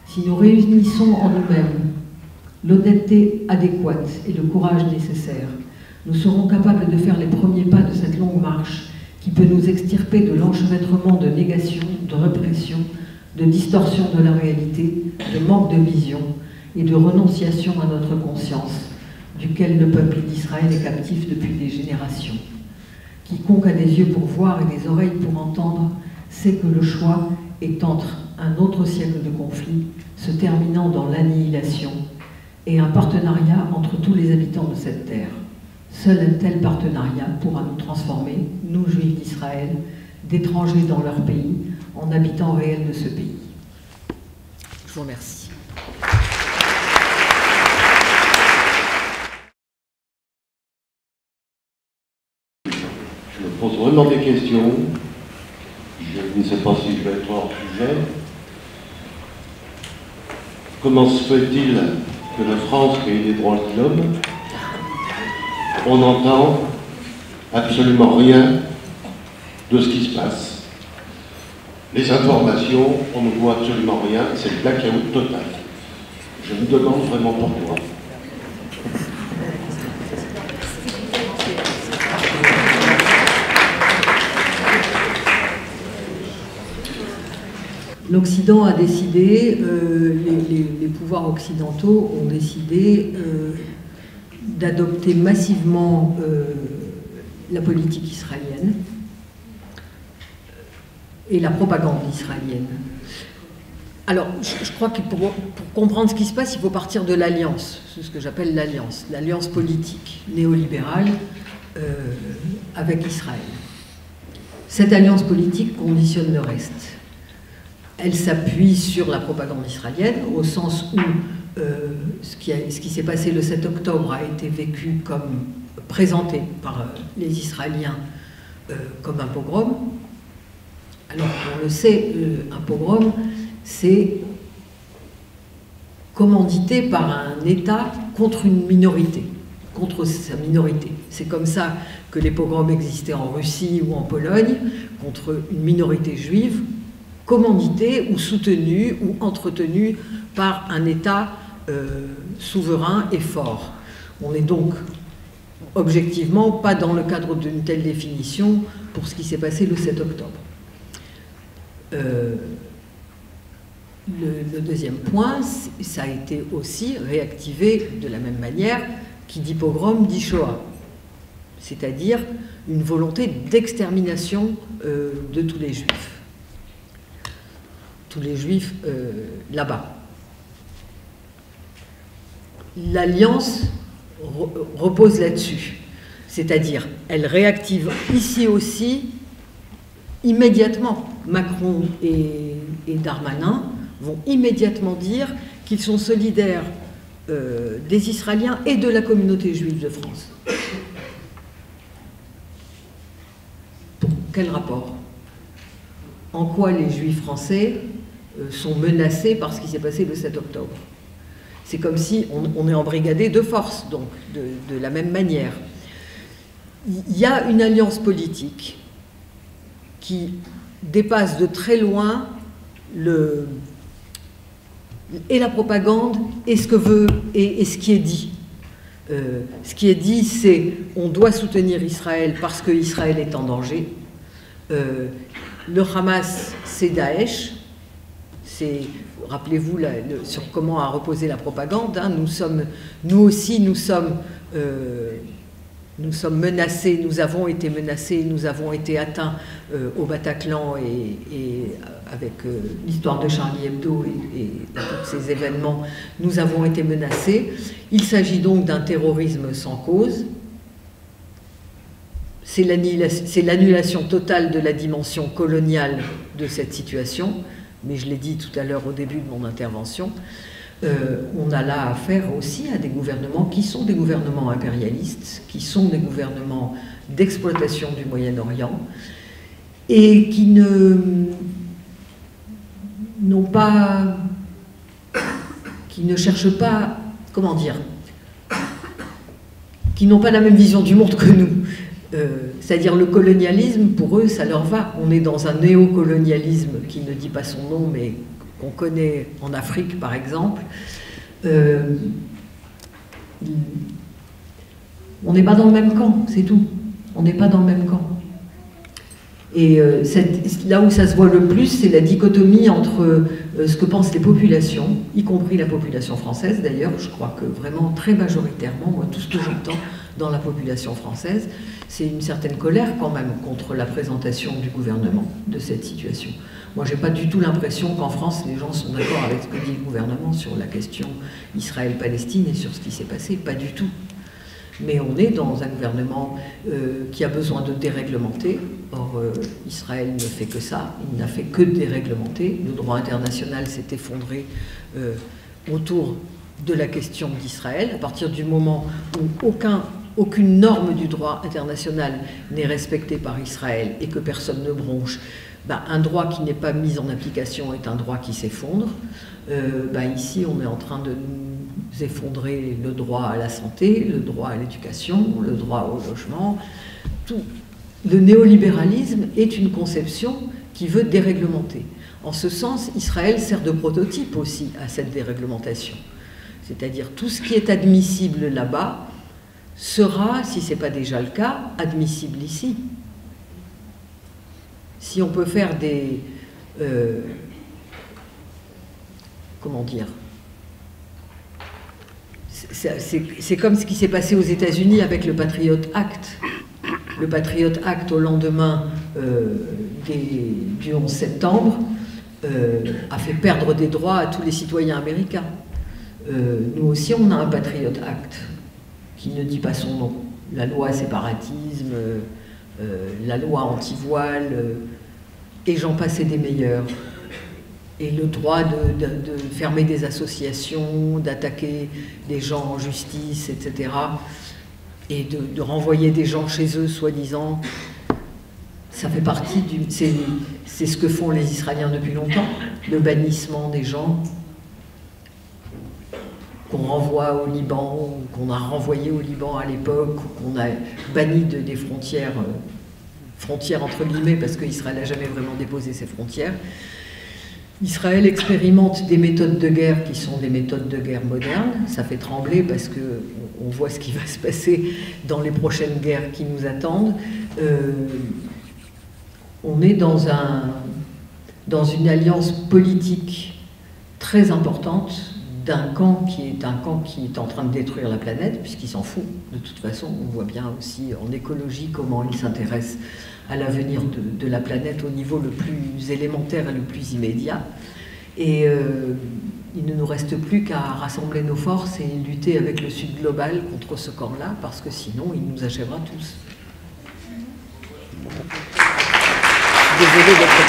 Si nous réunissons en nous-mêmes l'honnêteté adéquate et le courage nécessaire, nous serons capables de faire les premiers pas de cette longue marche qui peut nous extirper de l'enchevêtrement de négation, de répression, de distorsion de la réalité, de manque de vision, et de renonciation à notre conscience, duquel le peuple d'Israël est captif depuis des générations. Quiconque a des yeux pour voir et des oreilles pour entendre sait que le choix est entre un autre siècle de conflit se terminant dans l'annihilation et un partenariat entre tous les habitants de cette terre. Seul un tel partenariat pourra nous transformer, nous juifs d'Israël, d'étrangers dans leur pays, en habitants réels de ce pays. Je vous remercie. Je me pose vraiment des questions. Je ne sais pas si je vais être hors sujet. Comment se fait-il que la France, qui est des droits de l'homme, on n'entend absolument rien de ce qui se passe? Les informations, on ne voit absolument rien, c'est le blackout total. Je me demande vraiment pourquoi. l'Occident a décidé, les pouvoirs occidentaux ont décidé d'adopter massivement la politique israélienne et la propagande israélienne. Alors, je crois que pour comprendre ce qui se passe, il faut partir de l'alliance, c'est ce que j'appelle l'alliance politique néolibérale avec Israël. Cette alliance politique conditionne le reste. Elle s'appuie sur la propagande israélienne, au sens où ce qui s'est passé le 7 octobre a été vécu comme présenté par les Israéliens comme un pogrom. Alors on le sait, un pogrom, c'est commandité par un État contre une minorité, contre sa minorité. C'est comme ça que les pogroms existaient en Russie ou en Pologne, contre une minorité juive, commanditée ou soutenue ou entretenue par un État souverain et fort. On n'est donc objectivement pas dans le cadre d'une telle définition pour ce qui s'est passé le 7 octobre. Le deuxième point, ça a été aussi réactivé de la même manière, qui dit pogrom dit Shoah, c'est-à-dire une volonté d'extermination de tous les juifs là-bas. L'alliance repose là-dessus, c'est-à-dire elle réactive ici aussi immédiatement. Macron et Darmanin vont immédiatement dire qu'ils sont solidaires des Israéliens et de la communauté juive de France. Pour quel rapport? En quoi les Juifs français sont menacés par ce qui s'est passé le 7 octobre? C'est comme si on est embrigadé de force, donc, de la même manière. Il y a une alliance politique qui dépasse de très loin et la propagande et ce que veut et ce qui est dit. Ce qui est dit, c'est on doit soutenir Israël parce que Israël est en danger. Le Hamas, c'est Daesh. Rappelez-vous sur comment a reposé la propagande. Hein, nous aussi, nous sommes menacés, nous avons été menacés, nous avons été atteints au Bataclan et avec l'histoire de Charlie Hebdo et tous ces événements, nous avons été menacés. Il s'agit donc d'un terrorisme sans cause. C'est l'annulation totale de la dimension coloniale de cette situation, mais je l'ai dit tout à l'heure au début de mon intervention. On a là affaire aussi à des gouvernements qui sont des gouvernements impérialistes, qui sont des gouvernements d'exploitation du Moyen-Orient et qui ne cherchent pas, comment dire, qui n'ont pas la même vision du monde que nous. C'est-à-dire le colonialisme, pour eux, ça leur va. On est dans un néocolonialisme qui ne dit pas son nom, mais qu'on connaît en Afrique, par exemple. On n'est pas dans le même camp, c'est tout. On n'est pas dans le même camp. Et là où ça se voit le plus, c'est la dichotomie entre ce que pensent les populations, y compris la population française d'ailleurs. Je crois que vraiment très majoritairement, moi tout ce que j'entends dans la population française, c'est une certaine colère quand même contre la présentation du gouvernement de cette situation. Moi j'ai pas du tout l'impression qu'en France les gens sont d'accord avec ce que dit le gouvernement sur la question Israël-Palestine et sur ce qui s'est passé, pas du tout. Mais on est dans un gouvernement qui a besoin de déréglementer. Or, Israël ne fait que ça, il n'a fait que déréglementer. Le droit international s'est effondré autour de la question d'Israël. À partir du moment où aucune norme du droit international n'est respectée par Israël et que personne ne bronche, un droit qui n'est pas mis en application est un droit qui s'effondre. Ici, on est en train de nous effondrer le droit à la santé, le droit à l'éducation, le droit au logement. Tout. Le néolibéralisme est une conception qui veut déréglementer. En ce sens, Israël sert de prototype aussi à cette déréglementation. C'est-à-dire tout ce qui est admissible là-bas sera, si ce n'est pas déjà le cas, admissible ici. Si on peut faire comment dire, c'est comme ce qui s'est passé aux États-Unis avec le Patriot Act. Le Patriot Act, au lendemain du 11 septembre, a fait perdre des droits à tous les citoyens américains. Nous aussi, on a un Patriot Act qui ne dit pas son nom. La loi séparatisme, la loi anti-voile, et j'en passe et des meilleurs. Et le droit de fermer des associations, d'attaquer des gens en justice, etc. Et de renvoyer des gens chez eux, soi-disant. Ça fait partie du... C'est ce que font les Israéliens depuis longtemps, le bannissement des gens qu'on renvoie au Liban, ou qu'on a renvoyé au Liban à l'époque, ou qu'on a banni des frontières, frontières entre guillemets, parce qu'Israël n'a jamais vraiment déposé ses frontières. Israël expérimente des méthodes de guerre qui sont des méthodes de guerre modernes. Ça fait trembler parce qu'on voit ce qui va se passer dans les prochaines guerres qui nous attendent. On est dans une alliance politique très importante d'un camp qui est en train de détruire la planète, puisqu'il s'en fout de toute façon. On voit bien aussi en écologie comment il s'intéresse à l'avenir de la planète au niveau le plus élémentaire et le plus immédiat. Et il ne nous reste plus qu'à rassembler nos forces et lutter avec le Sud global contre ce camp-là, parce que sinon il nous achèvera tous. Désolée d'être...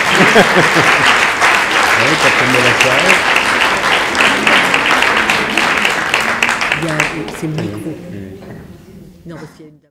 C'est le micro. Non, parce qu'il y a une...